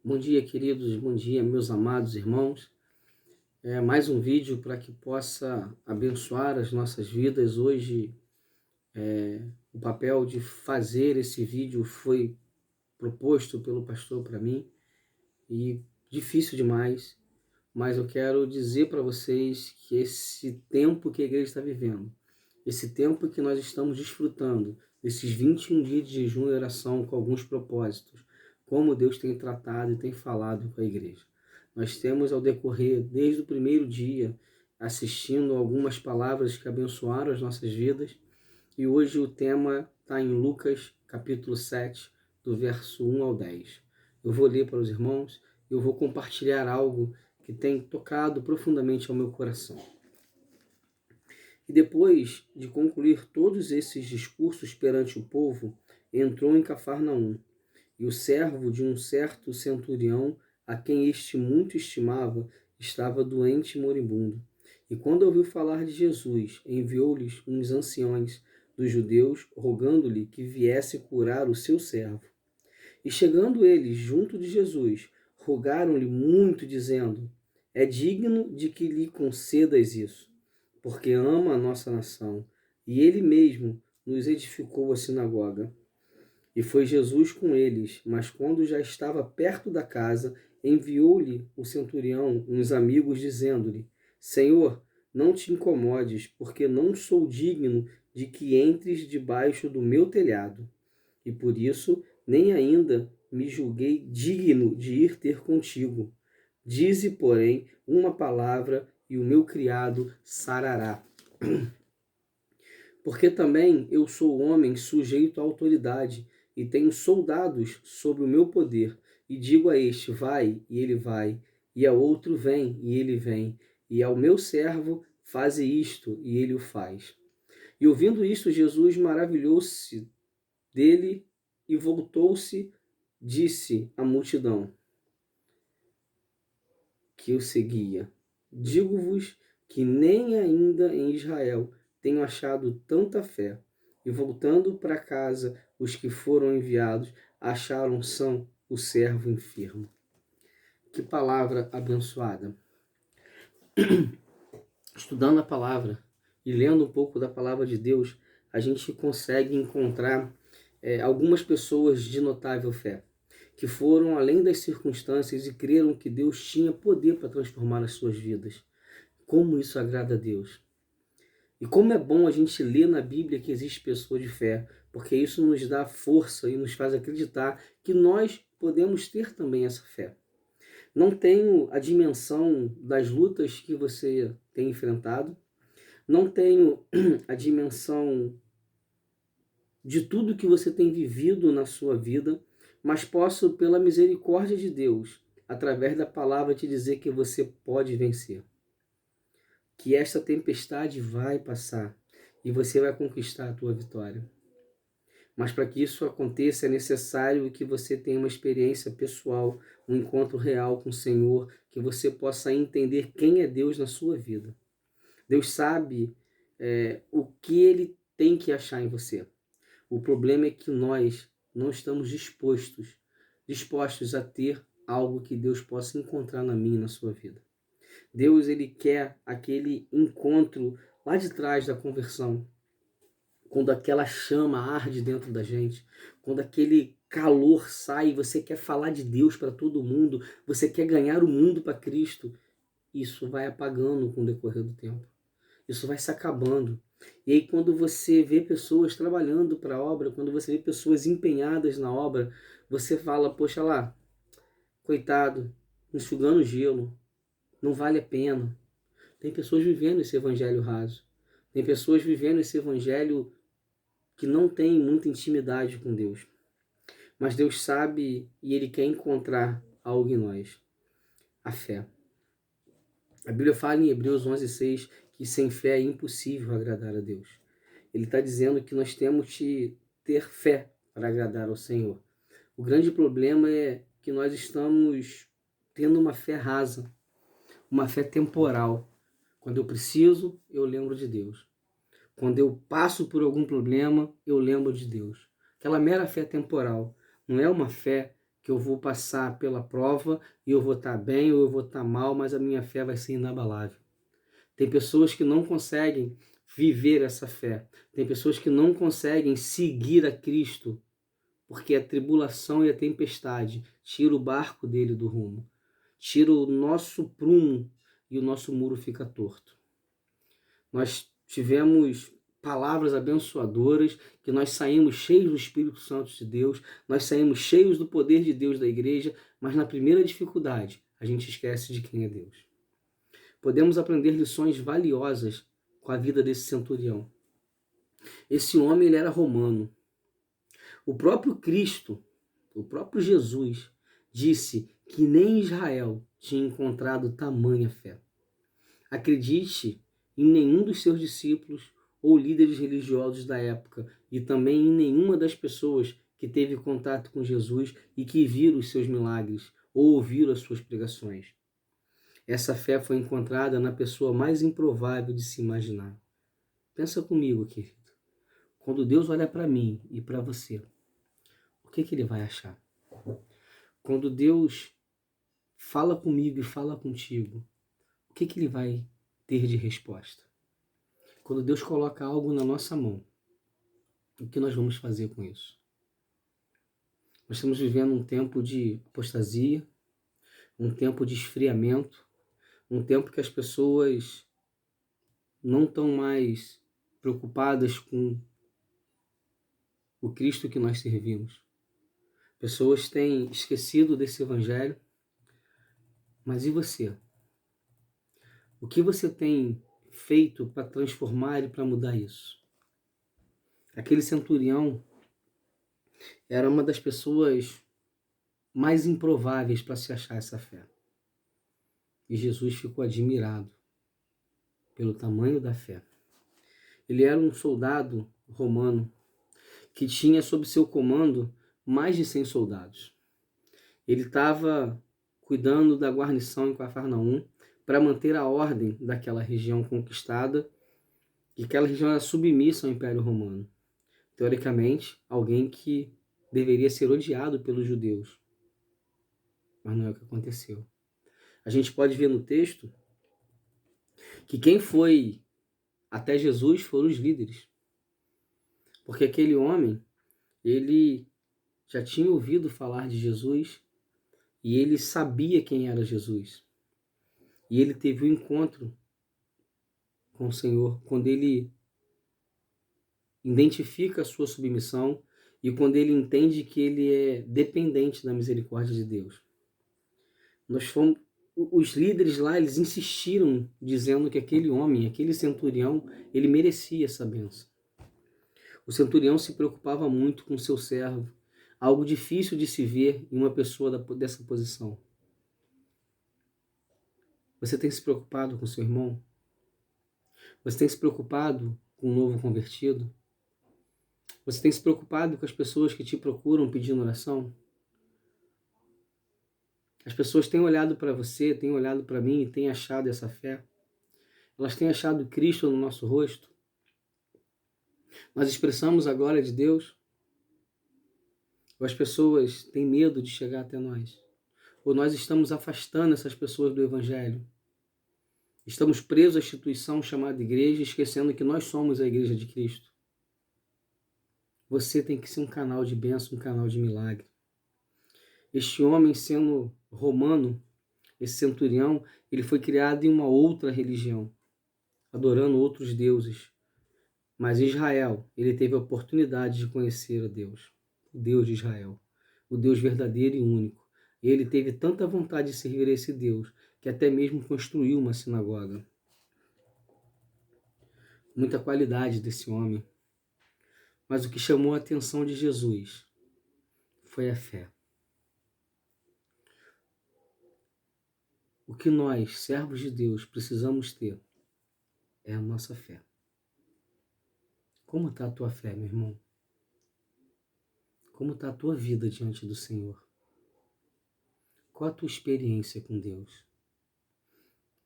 Bom dia, queridos, bom dia, meus amados irmãos. Mais um vídeo para que possa abençoar as nossas vidas. Hoje, o papel de fazer esse vídeo foi proposto pelo pastor para mim e difícil demais, mas eu quero dizer para vocês que esse tempo que a igreja está vivendo, esse tempo que nós estamos desfrutando, esses 21 dias de jejum e oração com alguns propósitos, como Deus tem tratado e tem falado com a igreja. Nós temos ao decorrer, desde o primeiro dia, assistindo algumas palavras que abençoaram as nossas vidas, e hoje o tema está em Lucas, capítulo 7, do verso 1 ao 10. Eu vou ler para os irmãos, eu vou compartilhar algo que tem tocado profundamente ao meu coração. E depois de concluir todos esses discursos perante o povo, entrou em Cafarnaum, e o servo de um certo centurião, a quem este muito estimava, estava doente e moribundo. E quando ouviu falar de Jesus, enviou-lhes uns anciões dos judeus, rogando-lhe que viesse curar o seu servo. E chegando eles junto de Jesus, rogaram-lhe muito, dizendo: É digno de que lhe concedas isso, porque ama a nossa nação, e ele mesmo nos edificou a sinagoga. E foi Jesus com eles, mas quando já estava perto da casa, enviou-lhe o centurião uns amigos, dizendo-lhe: Senhor, não te incomodes, porque não sou digno de que entres debaixo do meu telhado. E por isso nem ainda me julguei digno de ir ter contigo. Dize, porém, uma palavra, e o meu criado sarará. Porque também eu sou homem sujeito à autoridade, e tenho soldados sob o meu poder, e digo a este: vai, e ele vai, e ao outro: vem, e ele vem, e ao meu servo: faze isto, e ele o faz. E ouvindo isto, Jesus maravilhou-se dele e voltou-se, disse à multidão que o seguia: Digo-vos que nem ainda em Israel tenho achado tanta fé. E voltando para casa, os que foram enviados acharam são o servo enfermo. Que palavra abençoada! Estudando a palavra e lendo um pouco da palavra de Deus, a gente consegue encontrar algumas pessoas de notável fé, que foram além das circunstâncias e creram que Deus tinha poder para transformar as suas vidas. Como isso agrada a Deus. E como é bom a gente ler na Bíblia que existe pessoas de fé, porque isso nos dá força e nos faz acreditar que nós podemos ter também essa fé. Não tenho a dimensão das lutas que você tem enfrentado, não tenho a dimensão de tudo que você tem vivido na sua vida, mas posso, pela misericórdia de Deus, através da palavra, te dizer que você pode vencer. Que esta tempestade vai passar e você vai conquistar a tua vitória. Mas para que isso aconteça é necessário que você tenha uma experiência pessoal, um encontro real com o Senhor, que você possa entender quem é Deus na sua vida. Deus sabe o que Ele tem que achar em você. O problema é que nós não estamos dispostos a ter algo que Deus possa encontrar na minha e na sua vida. Deus, ele quer aquele encontro lá de trás da conversão, quando aquela chama arde dentro da gente, quando aquele calor sai, você quer falar de Deus para todo mundo, você quer ganhar o mundo para Cristo. Isso vai apagando com o decorrer do tempo. Isso vai se acabando. E aí quando você vê pessoas trabalhando para a obra, quando você vê pessoas empenhadas na obra, você fala: poxa lá, coitado, enxugando gelo, não vale a pena. Tem pessoas vivendo esse evangelho raso. Tem pessoas vivendo esse evangelho que não tem muita intimidade com Deus. Mas Deus sabe e Ele quer encontrar algo em nós. A fé. A Bíblia fala em Hebreus 11:6 que sem fé é impossível agradar a Deus. Ele está dizendo que nós temos que ter fé para agradar ao Senhor. O grande problema é que nós estamos tendo uma fé rasa, uma fé temporal. Quando eu preciso, eu lembro de Deus. Quando eu passo por algum problema, eu lembro de Deus. Aquela mera fé temporal. Não é uma fé que eu vou passar pela prova e eu vou estar bem ou eu vou estar mal, mas a minha fé vai ser inabalável. Tem pessoas que não conseguem viver essa fé. Tem pessoas que não conseguem seguir a Cristo, porque a tribulação e a tempestade tira o barco dele do rumo, tira o nosso prumo e o nosso muro fica torto. Nós tivemos palavras abençoadoras, que nós saímos cheios do Espírito Santo de Deus, nós saímos cheios do poder de Deus da igreja, mas na primeira dificuldade a gente esquece de quem é Deus. Podemos aprender lições valiosas com a vida desse centurião. Esse homem ele era romano. O próprio Cristo, o próprio Jesus, disse que nem Israel tinha encontrado tamanha fé. Acredite em nenhum dos seus discípulos ou líderes religiosos da época e também em nenhuma das pessoas que teve contato com Jesus e que viram os seus milagres ou ouviram as suas pregações. Essa fé foi encontrada na pessoa mais improvável de se imaginar. Pensa comigo, querido. Quando Deus olha para mim e para você, o que ele vai achar? Quando Deus fala comigo e fala contigo, o que ele vai ter de resposta? Quando Deus coloca algo na nossa mão, o que nós vamos fazer com isso? Nós estamos vivendo um tempo de apostasia, um tempo de esfriamento, um tempo que as pessoas não estão mais preocupadas com o Cristo que nós servimos. Pessoas têm esquecido desse evangelho. Mas e você? O que você tem feito para transformar e para mudar isso? Aquele centurião era uma das pessoas mais improváveis para se achar essa fé. E Jesus ficou admirado pelo tamanho da fé. Ele era um soldado romano que tinha sob seu comando mais de 100 soldados. Ele estava cuidando da guarnição em Cafarnaum para manter a ordem daquela região conquistada, e aquela região era submissa ao Império Romano. Teoricamente, alguém que deveria ser odiado pelos judeus. Mas não é o que aconteceu. A gente pode ver no texto que quem foi até Jesus foram os líderes. Porque aquele homem, ele já tinha ouvido falar de Jesus e ele sabia quem era Jesus. E ele teve um encontro com o Senhor quando ele identifica a sua submissão e quando ele entende que ele é dependente da misericórdia de Deus. Os líderes lá, eles insistiram dizendo que aquele homem, aquele centurião, ele merecia essa bênção. O centurião se preocupava muito com seu servo, algo difícil de se ver em uma pessoa dessa posição. Você tem se preocupado com seu irmão? Você tem se preocupado com o novo convertido? Você tem se preocupado com as pessoas que te procuram pedindo oração? As pessoas têm olhado para você, têm olhado para mim e têm achado essa fé. Elas têm achado Cristo no nosso rosto. Nós expressamos a glória de Deus. Ou as pessoas têm medo de chegar até nós. Ou nós estamos afastando essas pessoas do Evangelho. Estamos presos à instituição chamada igreja, esquecendo que nós somos a igreja de Cristo. Você tem que ser um canal de bênção, um canal de milagre. Este homem, sendo romano, esse centurião, ele foi criado em uma outra religião, adorando outros deuses. Mas em Israel, ele teve a oportunidade de conhecer a Deus, o Deus de Israel, o Deus verdadeiro e único. E ele teve tanta vontade de servir a esse Deus, que até mesmo construiu uma sinagoga. Muita qualidade desse homem. Mas o que chamou a atenção de Jesus foi a fé. O que nós, servos de Deus, precisamos ter é a nossa fé. Como está a tua fé, meu irmão? Como está a tua vida diante do Senhor? Qual a tua experiência com Deus?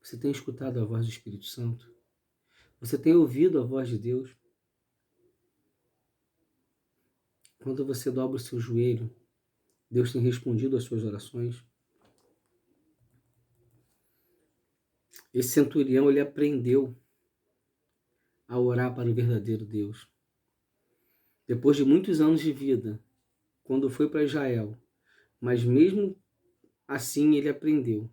Você tem escutado a voz do Espírito Santo? Você tem ouvido a voz de Deus? Quando você dobra o seu joelho Deus tem respondido às suas orações. Esse centurião, ele aprendeu a orar para o verdadeiro Deus. Depois de muitos anos de vida, quando foi para Israel, mas mesmo assim ele aprendeu.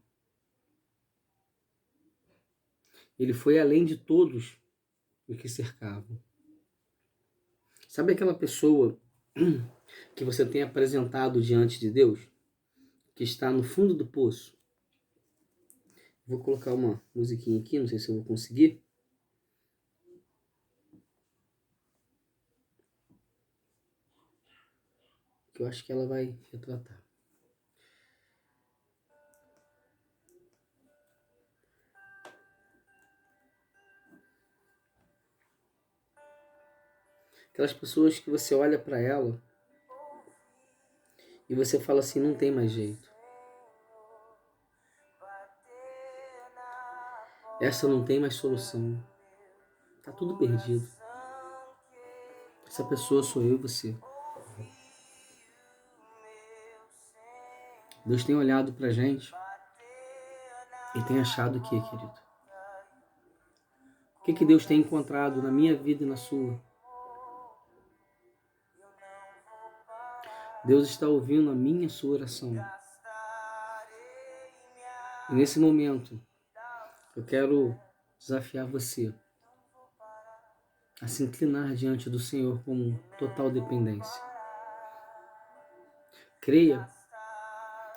Ele foi além de todos os que cercavam. Sabe aquela pessoa que você tem apresentado diante de Deus, que está no fundo do poço? Vou colocar uma musiquinha aqui, não sei se eu vou conseguir. Que eu acho que ela vai retratar. Aquelas pessoas que você olha para ela e você fala assim, não tem mais jeito. Essa não tem mais solução. Tá tudo perdido. Essa pessoa sou eu e você. Deus tem olhado pra gente e tem achado o que, querido? O que Deus tem encontrado na minha vida e na sua? Deus está ouvindo a minha e a sua oração. E nesse momento, eu quero desafiar você a se inclinar diante do Senhor com total dependência. Creia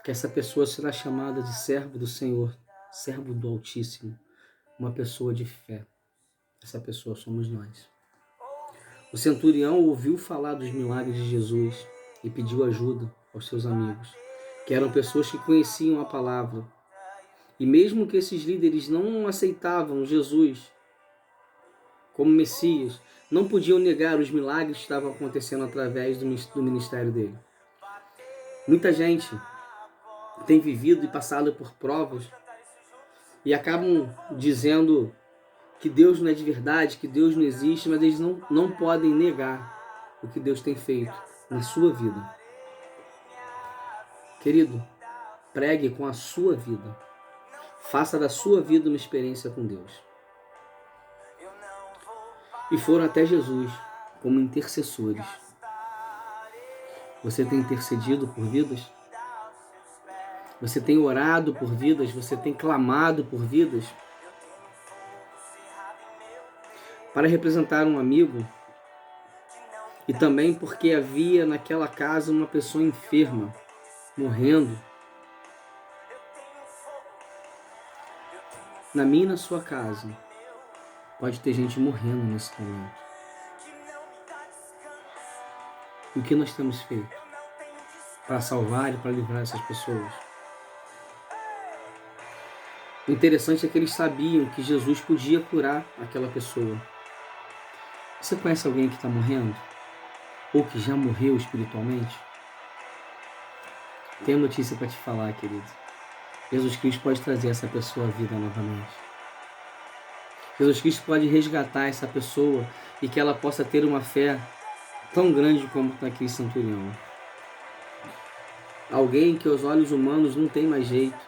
que essa pessoa será chamada de servo do Senhor, servo do Altíssimo, uma pessoa de fé. Essa pessoa somos nós. O centurião ouviu falar dos milagres de Jesus e pediu ajuda aos seus amigos, que eram pessoas que conheciam a palavra. E mesmo que esses líderes não aceitavam Jesus como Messias, não podiam negar os milagres que estavam acontecendo através do ministério dele. Muita gente tem vivido e passado por provas e acabam dizendo que Deus não é de verdade, que Deus não existe, mas eles não podem negar o que Deus tem feito na sua vida. Querido, pregue com a sua vida. Faça da sua vida uma experiência com Deus. E foram até Jesus como intercessores. Você tem intercedido por vidas? Você tem orado por vidas? Você tem clamado por vidas? Para representar um amigo, e também porque havia naquela casa uma pessoa enferma, morrendo. Na minha e na sua casa, pode ter gente morrendo nesse momento. E o que nós temos feito para salvar e para livrar essas pessoas? O interessante é que eles sabiam que Jesus podia curar aquela pessoa. Você conhece alguém que está morrendo? Ou que já morreu espiritualmente? Tenho notícia para te falar, querido. Jesus Cristo pode trazer essa pessoa à vida novamente. Jesus Cristo pode resgatar essa pessoa e que ela possa ter uma fé tão grande como naquele centurião. Alguém que aos olhos humanos não tem mais jeito.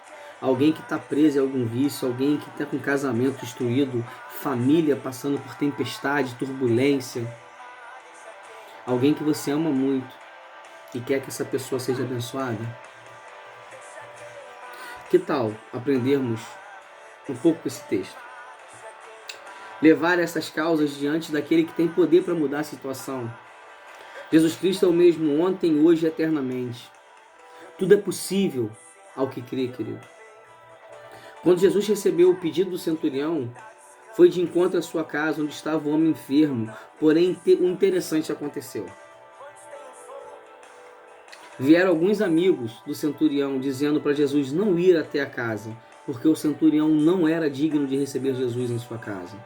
Alguém que está preso em algum vício, alguém que está com casamento destruído, família passando por tempestade, turbulência. Alguém que você ama muito e quer que essa pessoa seja abençoada. Que tal aprendermos um pouco com esse texto? Levar essas causas diante daquele que tem poder para mudar a situação. Jesus Cristo é o mesmo ontem, hoje e eternamente. Tudo é possível ao que crê, querido. Quando Jesus recebeu o pedido do centurião, foi de encontro à sua casa, onde estava o homem enfermo. Porém, o interessante aconteceu. Vieram alguns amigos do centurião, dizendo para Jesus não ir até a casa, porque o centurião não era digno de receber Jesus em sua casa.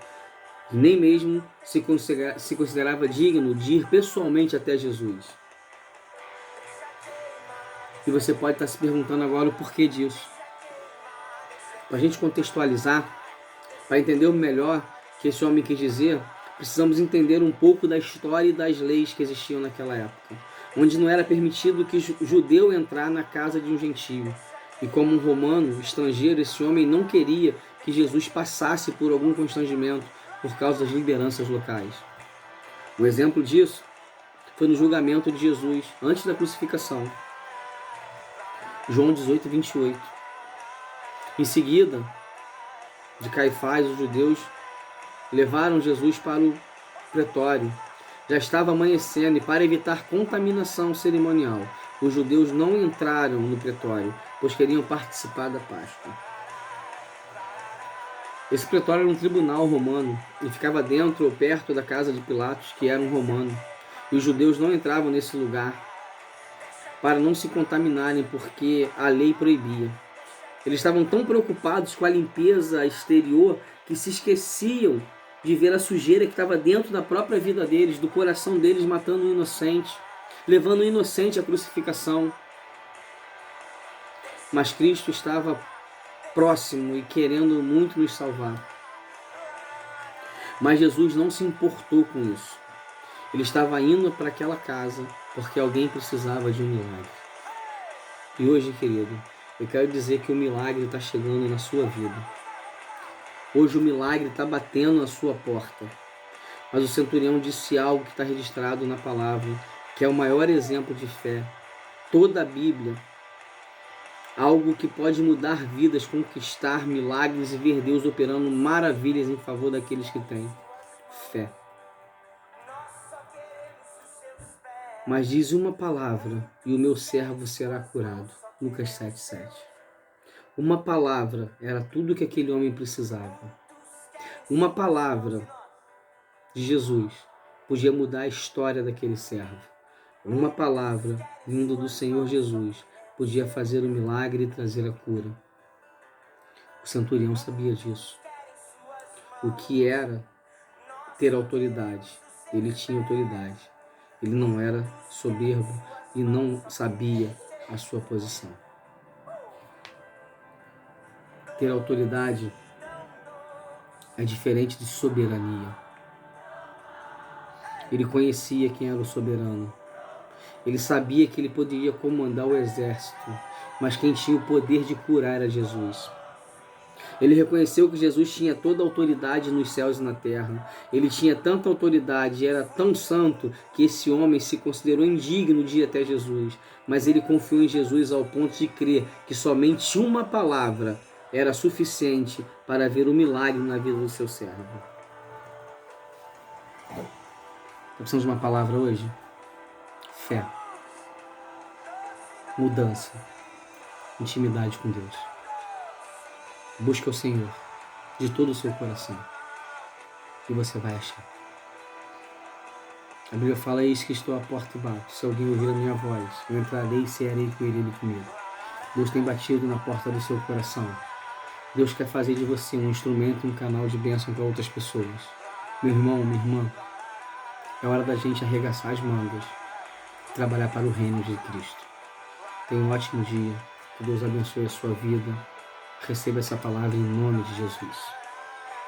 Nem mesmo se considerava digno de ir pessoalmente até Jesus. E você pode estar se perguntando agora o porquê disso. Para a gente contextualizar, para entender melhor o que esse homem quis dizer, precisamos entender um pouco da história e das leis que existiam naquela época. onde não era permitido que judeu entrar na casa de um gentio. E como um romano estrangeiro, esse homem não queria que Jesus passasse por algum constrangimento por causa das lideranças locais. Um exemplo disso foi no julgamento de Jesus, antes da crucificação. João 18, 28. Em seguida, de Caifás, os judeus levaram Jesus para o pretório. Já estava amanhecendo e, para evitar contaminação cerimonial, os judeus não entraram no pretório, pois queriam participar da Páscoa. Esse pretório era um tribunal romano e ficava dentro ou perto da casa de Pilatos, que era um romano. E os judeus não entravam nesse lugar para não se contaminarem, porque a lei proibia. Eles estavam tão preocupados com a limpeza exterior que se esqueciam de ver a sujeira que estava dentro da própria vida deles, do coração deles, matando um inocente, levando o inocente à crucificação. Mas Cristo estava próximo e querendo muito nos salvar. Mas Jesus não se importou com isso. Ele estava indo para aquela casa porque alguém precisava de um milagre. E hoje, querido, eu quero dizer que o milagre está chegando na sua vida. Hoje o milagre está batendo na sua porta. Mas o centurião disse algo que está registrado na palavra, que é o maior exemplo de fé. Toda a Bíblia, algo que pode mudar vidas, conquistar milagres e ver Deus operando maravilhas em favor daqueles que têm fé. Mas diz uma palavra e o meu servo será curado. Lucas 7,7. Uma palavra era tudo que aquele homem precisava. Uma palavra de Jesus podia mudar a história daquele servo. Uma palavra vindo do Senhor Jesus podia fazer o milagre e trazer a cura. O centurião sabia disso. O que era ter autoridade? Ele tinha autoridade. Ele não era soberbo e não sabia a sua posição. Ter autoridade é diferente de soberania. Ele conhecia quem era o soberano. Ele sabia que ele poderia comandar o exército, mas quem tinha o poder de curar era Jesus. Ele reconheceu que Jesus tinha toda a autoridade nos céus e na terra. Ele tinha tanta autoridade e era tão santo que esse homem se considerou indigno de ir até Jesus. Mas ele confiou em Jesus ao ponto de crer que somente uma palavra era suficiente para ver o milagre na vida do seu servo. Precisamos de uma palavra hoje? Fé. Mudança. Intimidade com Deus. Busca o Senhor de todo o seu coração e você vai achar. A Bíblia fala: eis que estou à porta e bato. Se alguém ouvir a minha voz, eu entrarei e cearei com ele comigo. Deus tem batido na porta do seu coração. Deus quer fazer de você um instrumento, um canal de bênção para outras pessoas. Meu irmão, minha irmã, é hora da gente arregaçar as mangas e trabalhar para o reino de Cristo. Tenha um ótimo dia. Que Deus abençoe a sua vida. Receba essa palavra em nome de Jesus.